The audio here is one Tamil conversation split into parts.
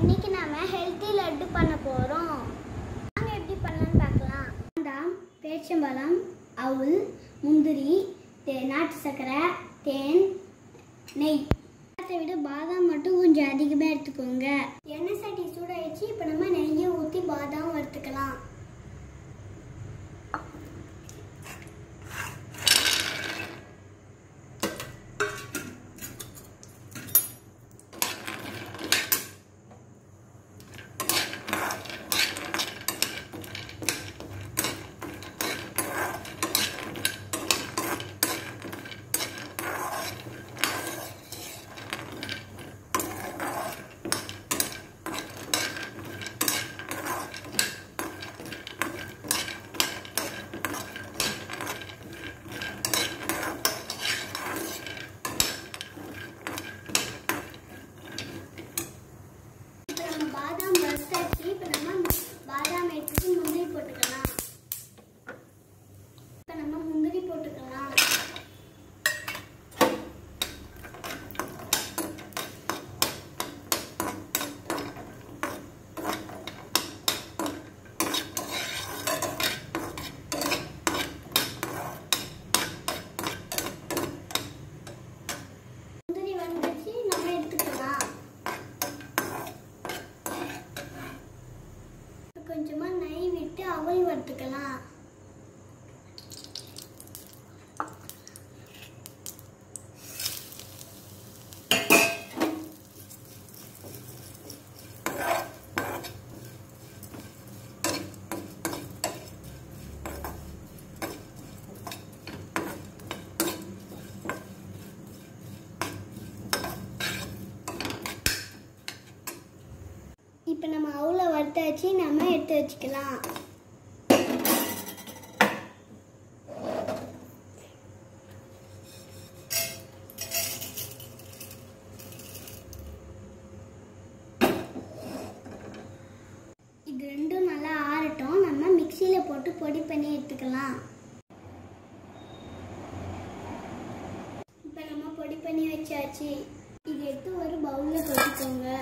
இன்னைக்கு நாம ஹெல்த்தி லட்டு பண்ண போறோம். நாம எப்படி பண்ணலாம்னு பார்க்கலாம். பாதாம், பேரிச்சம்பழம், அவுல், முந்திரி, நாட்டு சர்க்கரை, தேன், நெய். அதை விட பாதாம் மட்டும் கொஞ்சம் அதிகமாக எடுத்துக்கோங்க. எண்ணெய் சட்டி சூடாயிடுச்சு. இப்போ நம்ம நெய்யை ஊற்றி பாதாம் வறுத்துக்கலாம். பாதாம் வறுத்தாச்சு. இப்போ நம்ம பாதாம் எடுத்துட்டு முந்திரி போட்டுக்கலாம். இப்போ நம்ம முந்திரி போட்டுக்கலாம். முந்திரி வந்துச்சு, நம்ம எடுத்துக்கலாம். கொஞ்சமா நெய் விட்டு அவல் வறுத்துக்கலாம். இப்போ நம்ம அவுல வறுத்தாச்சு, நம்ம எடுத்து வச்சுக்கலாம். இது ரெண்டும் நல்லா ஆறட்டும். நம்ம மிக்சியில போட்டு பொடி பண்ணி எடுத்துக்கலாம். இப்போ நம்ம பொடி பண்ணி வச்சாச்சு. இது எடுத்து ஒரு பவுல்ல கொட்டிக்கோங்க.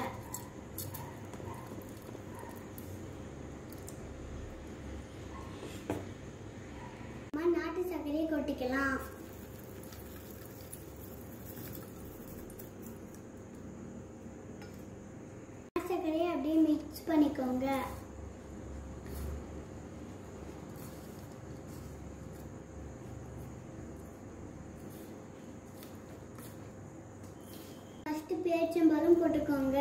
நாட்டு சர்க்கரையை கொட்டிக்கலாம். சர்க்கரையை அப்படியே மிக்ஸ் பண்ணிக்கோங்க. ஃபர்ஸ்ட் பேரிச்சம்பழம் போட்டுக்கோங்க.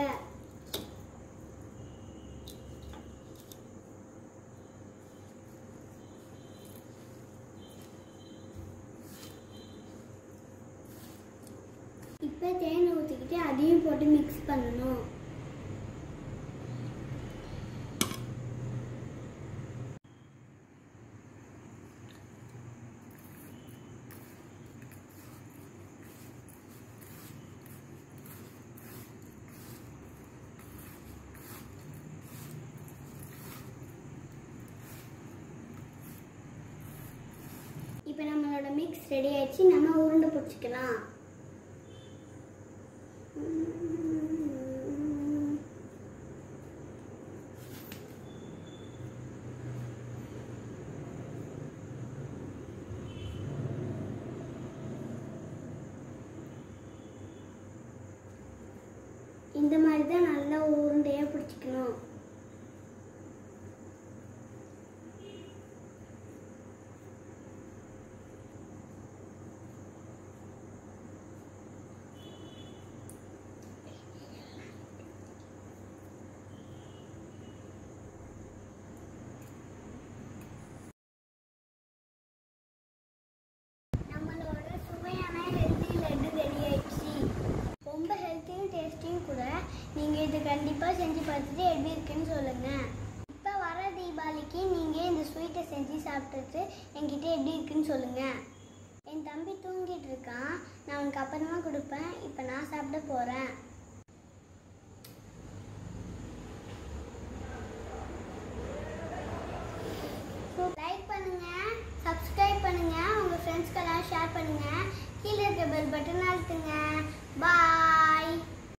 இப்போ தேன் ஊற்றிக்கிட்டு அதையும் போட்டு மிக்ஸ் பண்ணணும். இப்போ நம்மளோட மிக்ஸ் ரெடி ஆயிடுச்சு. நம்ம உருண்டை பிடிச்சிக்கலாம். இந்த மாதிரி தான் நல்லா உருண்டையா பிடிச்சிக்கணும். நம்மளோட சுவையான ஹெல்த்தி லட்டு ரெடி ஆயிடுச்சு. ரொம்ப ஹெல்த்தியும் டேஸ்டியும் கூட. நீங்கள் இது கண்டிப்பாக செஞ்சு பார்த்துட்டு எப்படி இருக்குன்னு சொல்லுங்கள். இப்போ வர தீபாவளிக்கு நீங்கள் இந்த ஸ்வீட்டை செஞ்சு சாப்பிட்டுட்டு என்கிட்ட எப்படி இருக்குன்னு சொல்லுங்கள். என் தம்பி தூங்கிட்டு இருக்கான். நான் அவனுக்கு அப்புறமா கொடுப்பேன். இப்போ நான் சாப்பிட போகிறேன். லைக் பண்ணுங்கள், சப்ஸ்கிரைப் பண்ணுங்கள், உங்கள் ஃப்ரெண்ட்ஸ்க்கெல்லாம் ஷேர் பண்ணுங்கள். கீழே இருக்க பெல் பட்டன் அழுத்துங்க.